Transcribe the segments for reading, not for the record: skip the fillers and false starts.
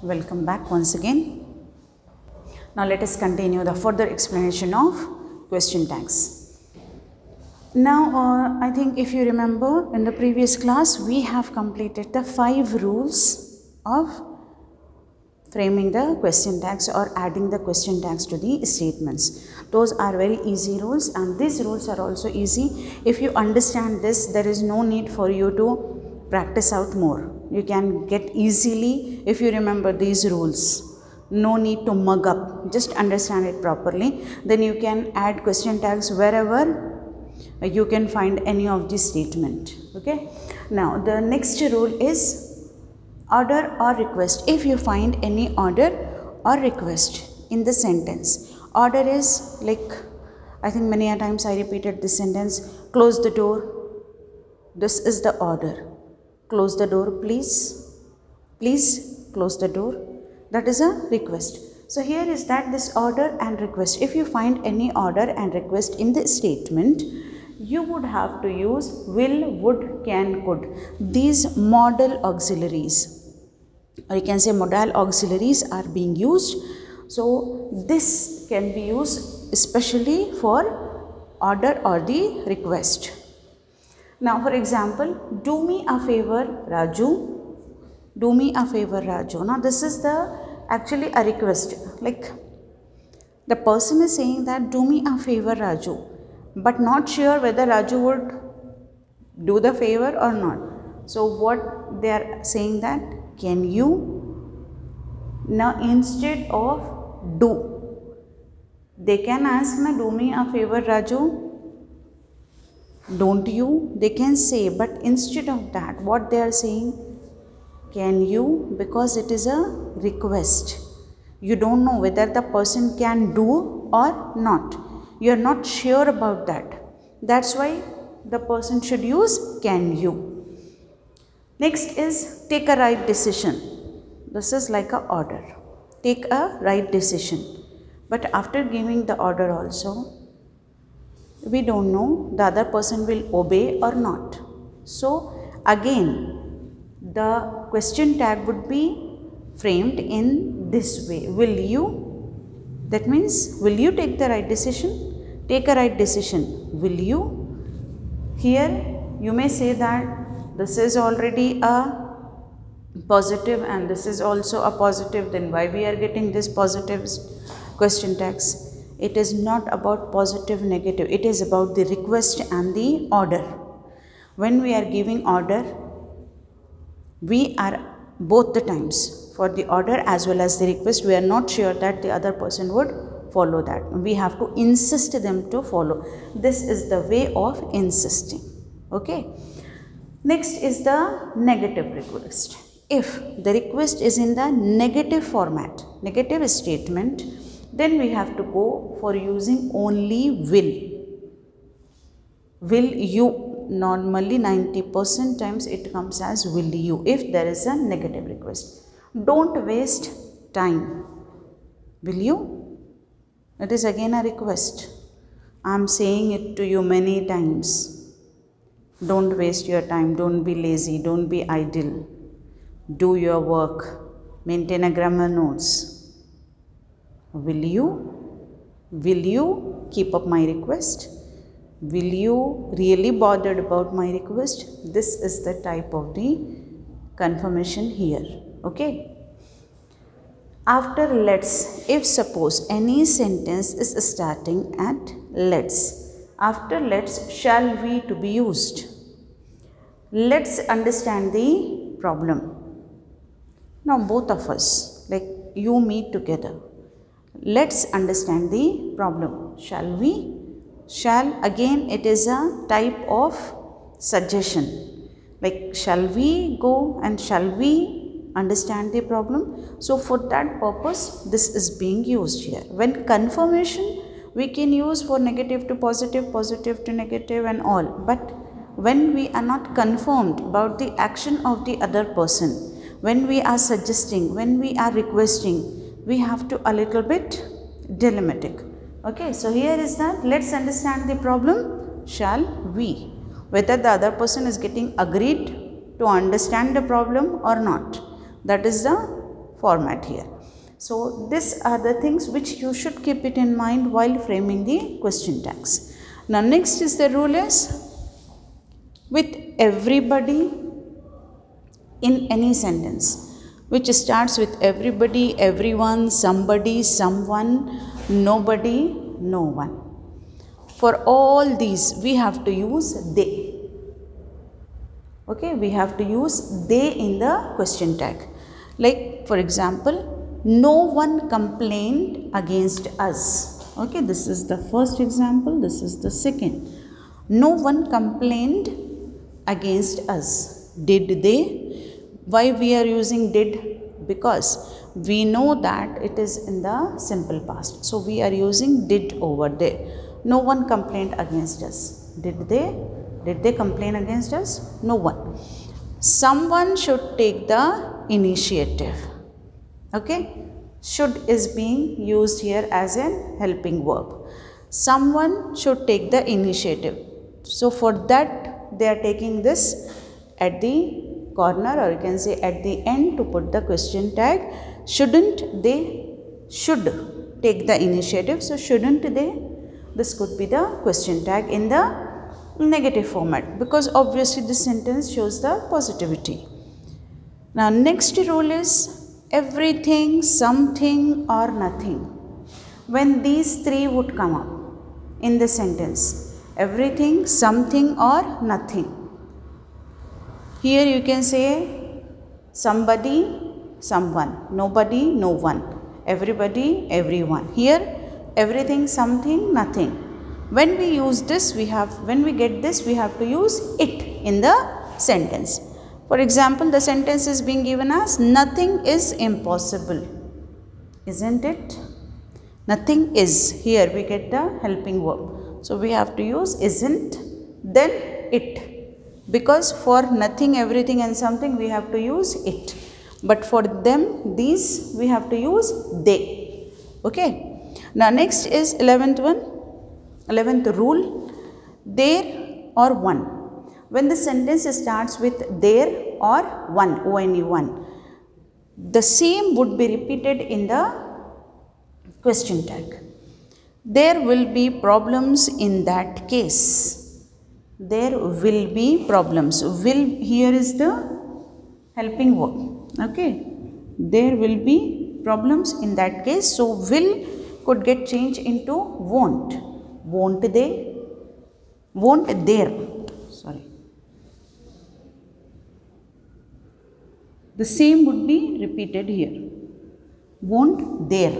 Welcome back once again. Now let us continue the further explanation of question tags. Now I think if you remember in the previous class we have completed the 5 rules of framing the question tags or adding the question tags to the statements. Those are very easy rules, and these rules are also easy. If you understand this, there is no need for you to practice out more. You can get easily if you remember these rules. No need to mug up, just understand it properly. Then you can add question tags wherever you can find any of the statement. Okay. Now the next rule is order or request. If you find any order or request in the sentence, order is like, I think many a times I repeated this sentence, close the door. This is the order. Close the door, please. Please close the door. That is a request. So here is that this order and request. If you find any order and request in the statement, you would have to use will, would, can, could. These modal auxiliaries, or you can say modal auxiliaries, are being used. So this can be used especially for order or the request. Now for example, do me a favor Raju. Do me a favor Raju. Now this is actually a request. Like the person is saying that do me a favor Raju, but not sure whether Raju would do the favor or not. So what they are saying that, can you? Now instead of do, they can ask na, do me a favor Raju. Don't you? They can say, but instead of that, what they are saying, can you? Because it is a request. You don't know whether the person can do or not. You are not sure about that. That's why the person should use can you. Next is take a right decision. This is like a order. Take a right decision. But after giving the order also, we don't know the other person will obey or not. So again, the question tag would be framed in this way. Will you? That means, will you take the right decision? Take a right decision. Will you? Here you may say that this is already a positive and this is also a positive. Then why we are getting this positive question tags? It is not about positive, negative. It is about the request and the order. When we are giving order, we are both the times, for the order as well as the request, we are not sure that the other person would follow that. We have to insist them to follow. This is the way of insisting. Okay. Next is the negative request. If the request is in the negative format, negative statement, then we have to go for using only will. Will you? Normally 90% times it comes as will you if there is a negative request. Don't waste time. Will you? It is again a request. I am saying it to you many times. Don't waste your time. Don't be lazy. Don't be idle. Do your work. Maintain a grammar notes. Will you? Will you keep up my request? Will you really bothered about my request? This is the type of the confirmation here. Okay. After let's, if suppose any sentence is starting at let's, after let's shall we to be used. Let's understand the problem. Now both of us, like you meet together. Let's understand the problem. Shall we? Shall, again it is a type of suggestion. Like shall we go and shall we understand the problem? So for that purpose this is being used here. When confirmation we can use for negative to positive, positive to negative and all. But when we are not confirmed about the action of the other person, when we are suggesting, when we are requesting, we have to a little bit dilemmatic. Okay, so here is that let's understand the problem. Shall we? Whether the other person is getting agreed to understand the problem or not. That is the format here. So these are the things which you should keep it in mind while framing the question tags. Now next is the rule is with everybody in any sentence which starts with everybody, everyone, somebody, someone, nobody, no one. For all these we have to use they. Okay, we have to use they in the question tag. Like for example, no one complained against us. Okay, this is the first example, this is the second. No one complained against us. Did they? Why we are using did? Because we know that it is in the simple past. So we are using did over there. No one complained against us. Did they? Did they complain against us? No one. Someone should take the initiative. Okay. Should is being used here as an helping verb. Someone should take the initiative. So for that they are taking this at the corner, or you can say at the end to put the question tag. Shouldn't they? Should take the initiative. So shouldn't they? This could be the question tag in the negative format, because obviously this sentence shows the positivity. Now next rule is everything, something or nothing. When these three would come up in the sentence, everything, something or nothing. Here you can say somebody, someone, nobody, no one, everybody, everyone. Here everything, something, nothing. When we use this, when we get this, we have to use it in the sentence. For example, the sentence is being given as nothing is impossible. Isn't it? Nothing is. Here we get the helping verb. So we have to use isn't, then it. Because for nothing, everything and something we have to use it. But for them, these we have to use they. Okay. Now next is 11th one. 11th rule, there or one. When the sentence starts with there or one, one, the same would be repeated in the question tag. There will be problems in that case. There will be problems. Will here is the helping verb. Okay. There will be problems in that case. So will could get changed into won't. Won't they? Won't there. Sorry. The same would be repeated here. Won't there.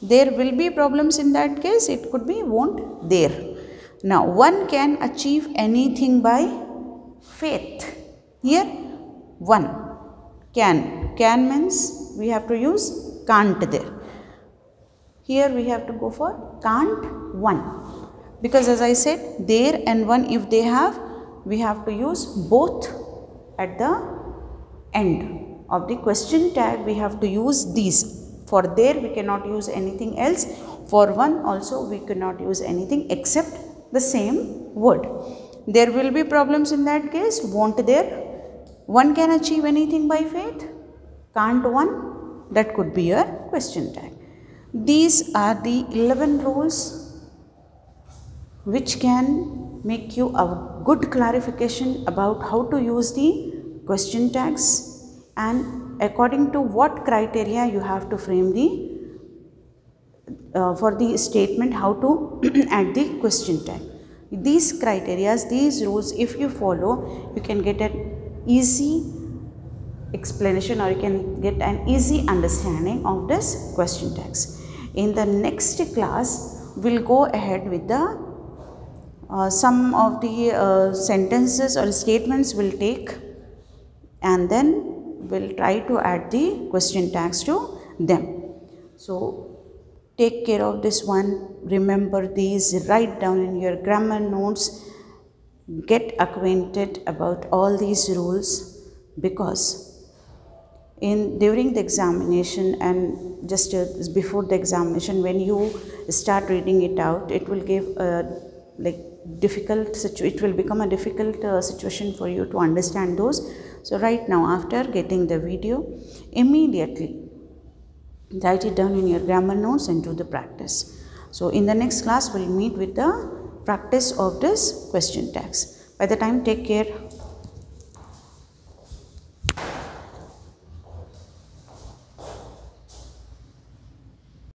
There will be problems in that case. It could be won't there. Now, one can achieve anything by faith. Here, one can. Can means we have to use can't there. Here we have to go for can't one. Because as I said, there and one if they have, we have to use both at the end of the question tag. We have to use these. For there we cannot use anything else. For one also we cannot use anything except the same word. There will be problems in that case. Won't there? One can achieve anything by faith. Can't one? That could be your question tag. These are the 11 rules which can make you a good clarification about how to use the question tags and according to what criteria you have to frame the for the statement how to add the question tag. These criteria, these rules, if you follow, you can get an easy explanation or you can get an easy understanding of this question tags. In the next class, we'll go ahead with the some of the sentences or statements we'll take, and then we'll try to add the question tags to them. So take care of this one, remember these, write down in your grammar notes, get acquainted about all these rules, because during the examination and just before the examination, when you start reading it out, it will give it will become a difficult situation for you to understand those. So right now, after getting the video, immediately write it down in your grammar notes and do the practice. So in the next class, we'll meet with the practice of this question tags. By the time, take care.